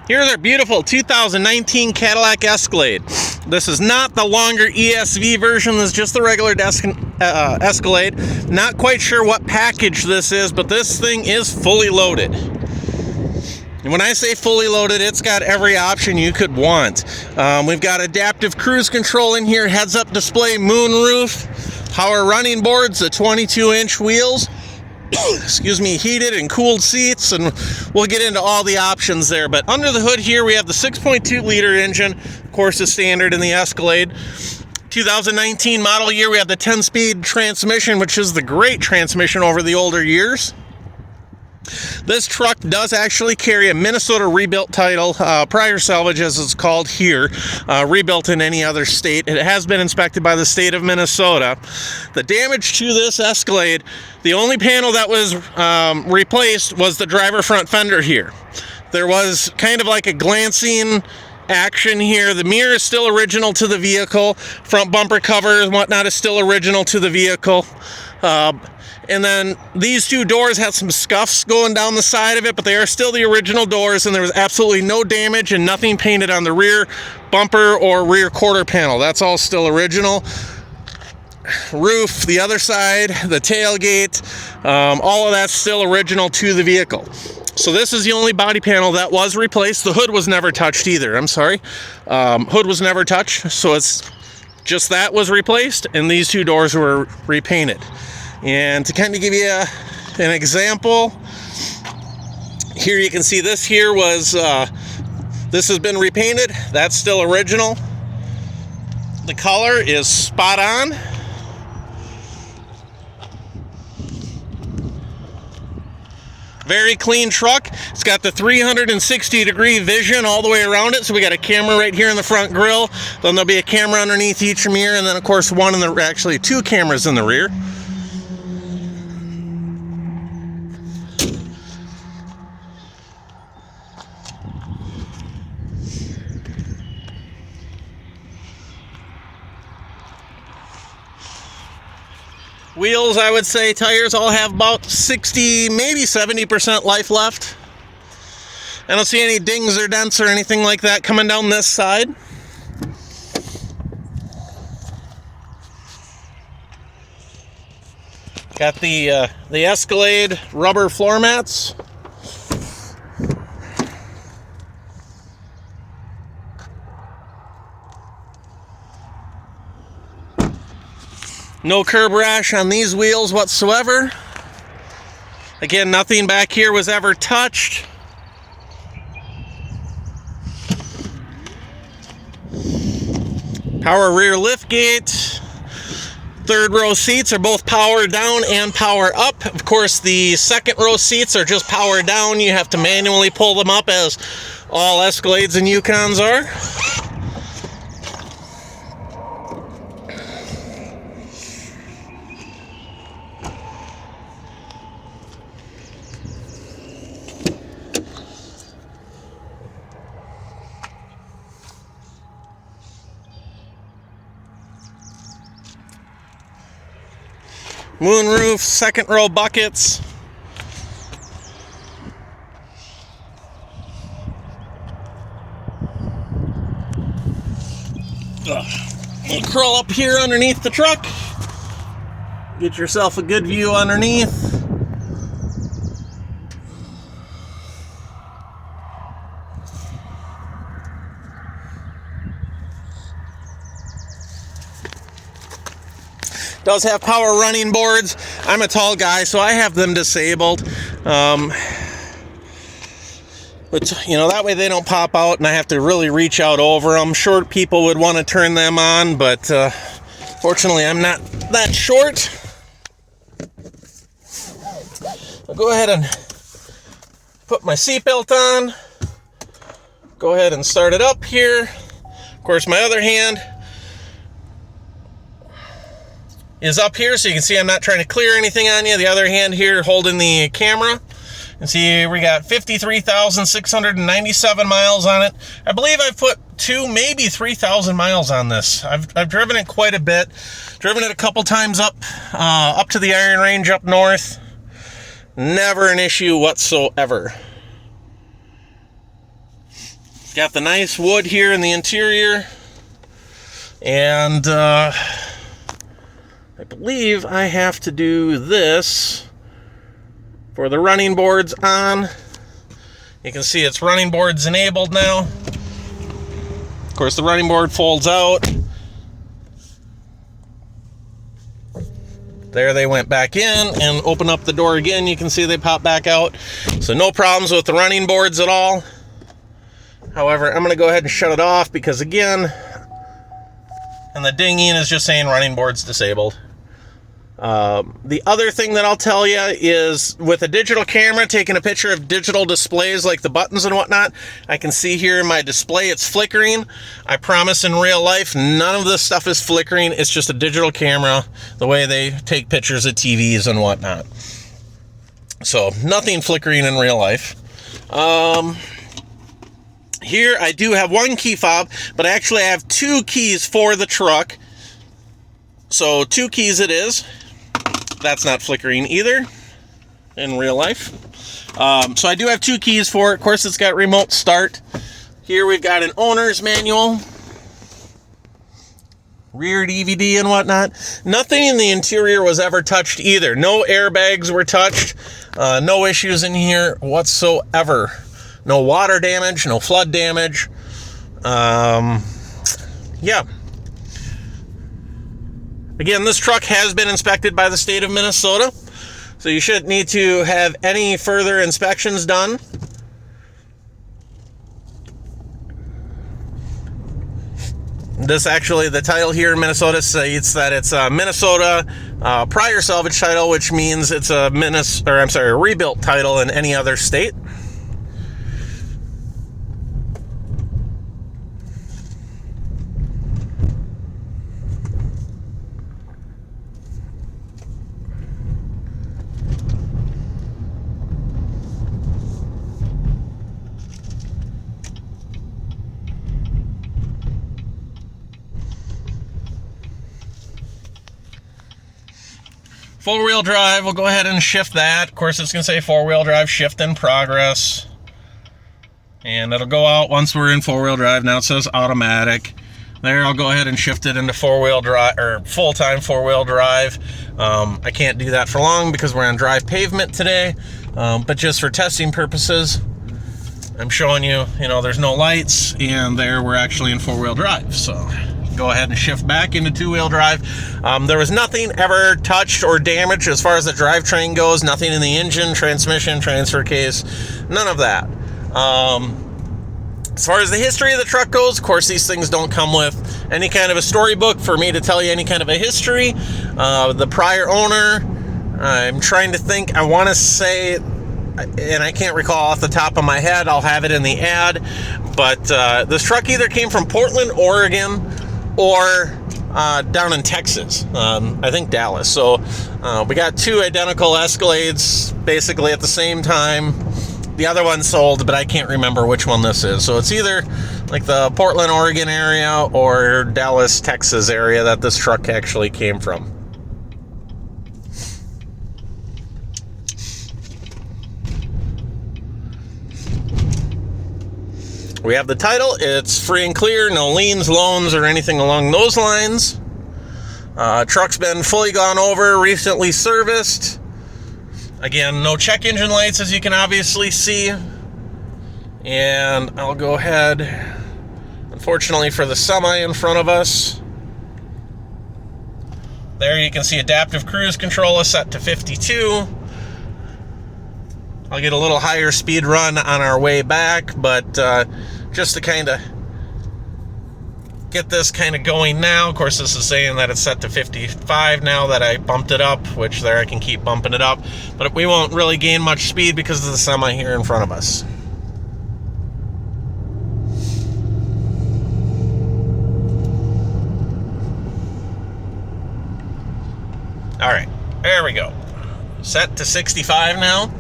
Here's our beautiful 2019 Cadillac Escalade. This is not the longer ESV version, this is just the regular Escalade. Not quite sure what package this is, but this thing is fully loaded. And when I say fully loaded, it's got every option you could want. We've got adaptive cruise control in here, heads-up display, moonroof, power running boards, the 22-inch wheels. Excuse me, heated and cooled seats, and we'll get into all the options there. But under the hood here, we have the 6.2 liter engine, of course, is standard in the Escalade. 2019 model year, we have the 10-speed transmission, which is the great transmission over the older years. This truck does actually carry a Minnesota rebuilt title, prior salvage as it's called here, rebuilt in any other state. It has been inspected by the state of Minnesota. The damage to this Escalade, the only panel that was replaced was the driver front fender here. There was kind of like a glancing action here. The mirror is still original to the vehicle. Front bumper cover and whatnot is still original to the vehicle. And then these two doors had some scuffs going down the side of it, but they are still the original doors, and there was absolutely no damage and nothing painted on the rear bumper or rear quarter panel. That's all still original. Roof, the other side, the tailgate, all of that's still original to the vehicle. So this is the only body panel that was replaced. The hood was never touched either. I'm sorry. Hood was never touched, so it's just that was replaced, and these two doors were repainted. And to kind of give you an example, here you can see this here was, this has been repainted. That's still original. The color is spot on. Very clean truck. It's got the 360-degree vision all the way around it. So we got a camera right here in the front grille. Then there'll be a camera underneath each mirror, and then of course one in the, actually two cameras in the rear. Wheels, I would say, tires all have about 60, maybe 70% life left. I don't see any dings or dents or anything like that coming down this side. Got the Escalade rubber floor mats. No curb rash on these wheels whatsoever. Again, nothing back here was ever touched. Power rear liftgate. Third row seats are both power down and power up. Of course, the second row seats are just power down. You have to manually pull them up, as all Escalades and Yukons are. Moonroof, second row buckets. You crawl up here underneath the truck. Get yourself a good view underneath. Does have power running boards. I'm a tall guy, so I have them disabled. But, you know, that way they don't pop out and I have to really reach out over them. Short people would want to turn them on, but fortunately I'm not that short. I'll go ahead and put my seatbelt on. Go ahead and start it up here. Of course, my other hand is up here, so you can see I'm not trying to clear anything on you. The other hand here holding the camera. And see, we got 53,697 miles on it. I believe I've put 2, maybe 3,000 miles on this. I've driven it quite a bit. Driven it a couple times up to the Iron Range up north. Never an issue whatsoever. got the nice wood here in the interior. And I believe I have to do this for the running boards on. You can see it's running boards enabled now. Of course, the running board folds out. There they went back in, and open up the door again. You can see they pop back out. So no problems with the running boards at all. However, I'm going to go ahead and shut it off because, again, and the dinging is just saying running boards disabled. The other thing that I'll tell you is with a digital camera, taking a picture of digital displays like the buttons and whatnot, I can see here in my display it's flickering. I promise in real life, none of this stuff is flickering. It's just a digital camera, the way they take pictures of TVs and whatnot. So nothing flickering in real life. Here I do have one key fob, but I actually have 2 keys for the truck. So 2 keys it is. That's not flickering either in real life. So I do have 2 keys for it. Of course, it's got remote start. Here we've got an owner's manual, rear DVD and whatnot. Nothing in the interior was ever touched either. No airbags were touched. No issues in here whatsoever. No water damage, no flood damage. Yeah. Again, this truck has been inspected by the state of Minnesota, so you shouldn't need to have any further inspections done. This actually, the title here in Minnesota states that it's a Minnesota prior salvage title, which means it's a rebuilt title in any other state. Four-wheel drive, we'll go ahead and shift that. Of course, it's going to say four-wheel drive shift in progress. And it'll go out once we're in four-wheel drive. Now it says automatic. There, I'll go ahead and shift it into four-wheel drive, or full-time four-wheel drive. I can't do that for long because we're on dry pavement today. But just for testing purposes, I'm showing you, there's no lights. And there, we're actually in four-wheel drive. So go ahead and shift back into two-wheel drive. There was nothing ever touched or damaged as far as the drivetrain goes. Nothing in the engine, transmission, transfer case, none of that. As far as the history of the truck goes, of course, these things don't come with any kind of a storybook for me to tell you any kind of a history. The prior owner, I'm trying to think, I want to say, and I can't recall off the top of my head, I'll have it in the ad, but this truck either came from Portland, Oregon, or down in Texas, I think Dallas. So we got 2 identical Escalades basically at the same time. The other one sold, but I can't remember which one this is. So it's either like the Portland, Oregon area or Dallas, Texas area that this truck actually came from. We have the title. It's free and clear, no liens, loans, or anything along those lines. Truck's been fully gone over, recently serviced. Again, no check engine lights, as you can obviously see. And I'll go ahead, unfortunately for the semi in front of us, there you can see adaptive cruise control is set to 52. I'll get a little higher speed run on our way back, but just to kind of get this kind of going now. Of course, this is saying that it's set to 55 now that I bumped it up, which there I can keep bumping it up. But we won't really gain much speed because of the semi here in front of us. All right, there we go. Set to 65 now.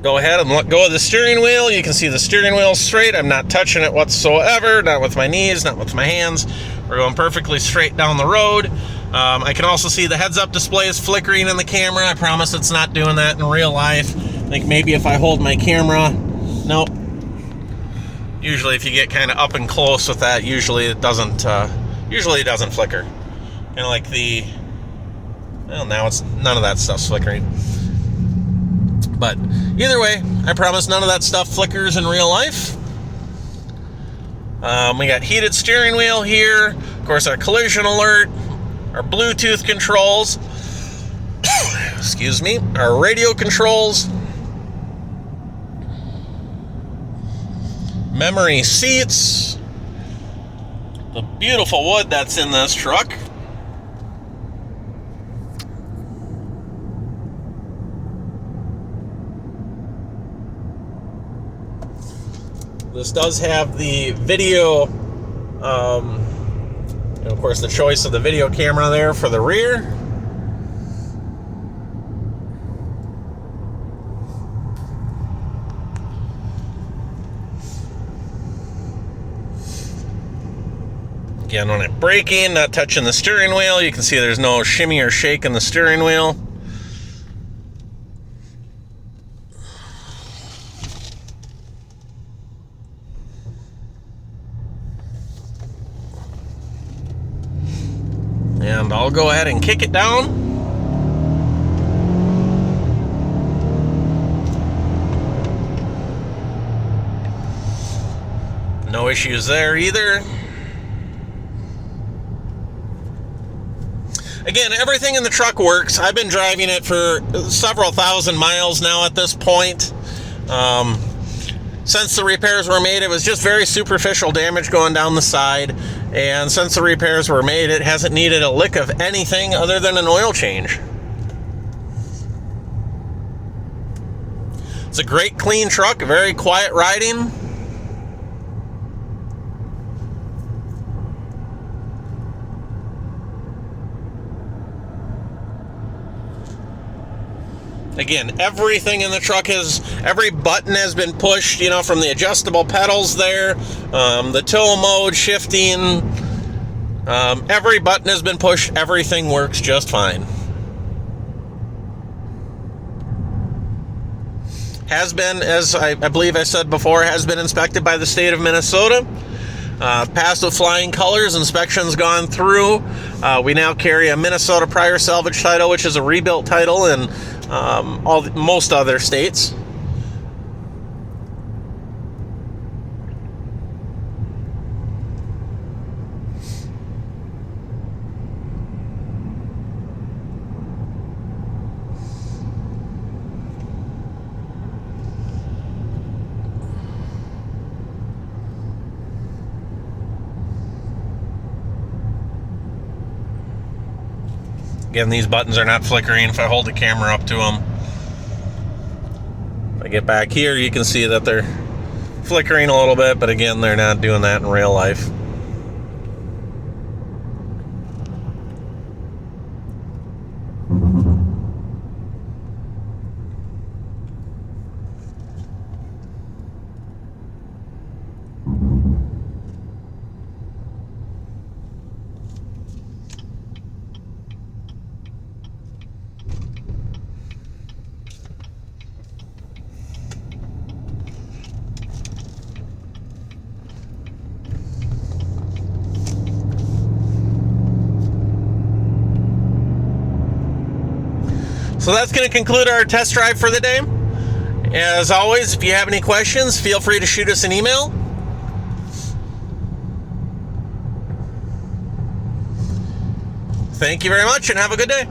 Go ahead and let go of the steering wheel. You can see the steering wheel straight. I'm not touching it whatsoever, not with my knees, not with my hands. We're going perfectly straight down the road. I can also see the heads-up display is flickering in the camera. I promise it's not doing that in real life. Like maybe if I hold my camera, nope. Usually if you get kind of up and close with that, usually it doesn't flicker. Kind of like well, now it's none of that stuff's flickering. But either way, I promise none of that stuff flickers in real life. We got heated steering wheel here. Of course, our collision alert, our Bluetooth controls, excuse me, our radio controls, memory seats, the beautiful wood that's in this truck. This does have the video, and of course the choice of the video camera there for the rear. Again, when I'm braking, not touching the steering wheel, you can see there's no shimmy or shake in the steering wheel. And I'll go ahead and kick it down. No issues there either. Again, everything in the truck works. I've been driving it for several thousand miles now at this point. Since the repairs were made, it was just very superficial damage going down the side. And since the repairs were made, it hasn't needed a lick of anything other than an oil change. It's a great, clean truck, very quiet riding. Again, everything in the truck every button has been pushed, you know, from the adjustable pedals there, the tow mode, shifting, every button has been pushed, everything works just fine. Has been, as I believe I said before, has been inspected by the state of Minnesota. Passed with flying colors, inspections gone through. We now carry a Minnesota prior salvage title, which is a rebuilt title in most other states. Again, these buttons are not flickering if I hold the camera up to them. If I get back here, you can see that they're flickering a little bit, but again, they're not doing that in real life. So that's going to conclude our test drive for the day. As always, if you have any questions, feel free to shoot us an email. Thank you very much and have a good day.